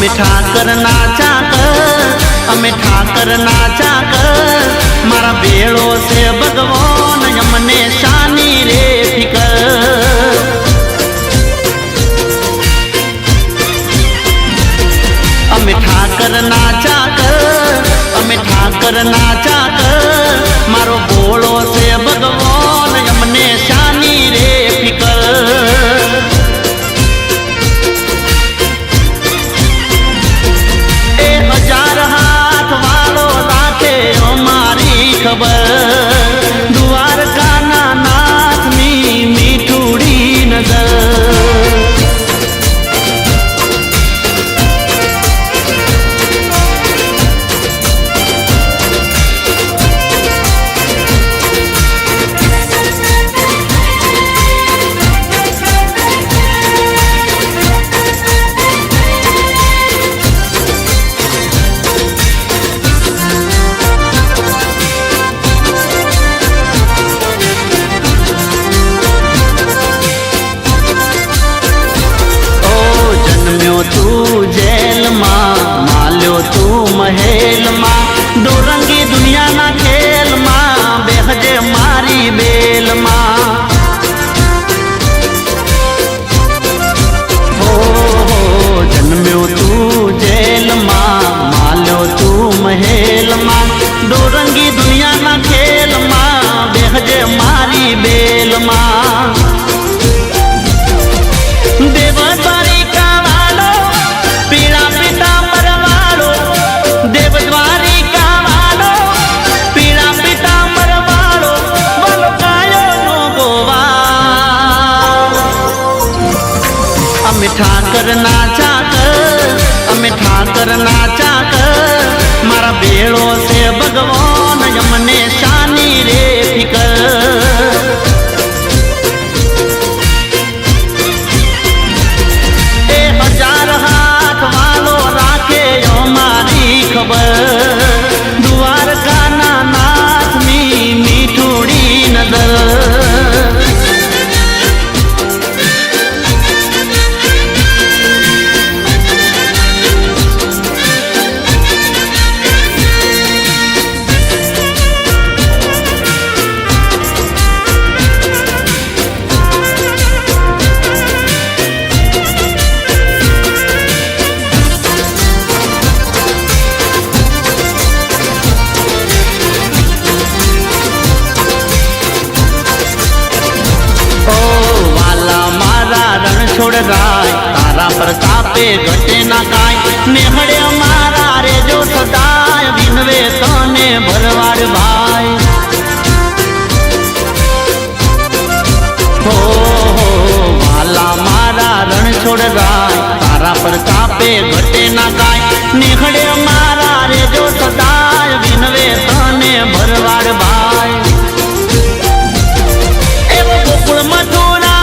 અમે ઠાકર નાચા કર, અમે ઠાકર નાચા કર, મારા બેળો છે ભગવાન અમને શાની રે ફિકર. અમે ઠાકર નાચા કર, અમે ઠાકર નાચા કર, મારો ભોળો છે ભગવાન અમને શાની રે ફિકર. દ્વારકાના નાથની મીઠુડી નજર. તું જેલમાં, માલ્યો તું મહેલમાં, દોરંગી દુનિયાના ખેલમાં, બેહજે મારી બેલમાં. હો જન્મ્યો તું જેલમાં, માલ્યો તું મહેલમાં, દોરંગી દુનિયાના ખેલમાં, બેહજે મારી બેલમાં. અમે ઠાકર નાચા કર, અમે ઠાકર નાચા કર, મારા બેળો છે ભગવાન અમને શાની રે ફિકર. એ હજાર હાથ વાલો રાખે અમારી ખબર, દ્વારકાના નાથની મીઠુડી નજર. છોડ રાય તારા પ્રતાપે ઘટે ના કાય, નેહળે અમારા રેજો સદાય, વિનવે તને ભરવાડ ભાઈ. હો વાલા મારા રણ છોડ રાય તારા પ્રતાપે ઘટે ના કાય, નેહળે અમારા રેજો સદાય, વિનવે તને ભરવાડ ભાઈ. એવો ગોકુળ મથુરા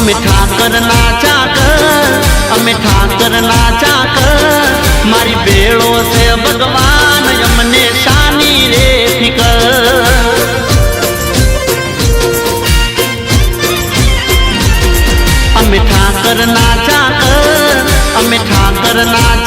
અમે ઠાકર નાચા કર, અમે ઠાકર નાચા કર, મારી બેળો છે ભગવાન અમને શાની રે ફિકર. અમે ઠાકર નાચા કર, અમે ઠાકર નાચા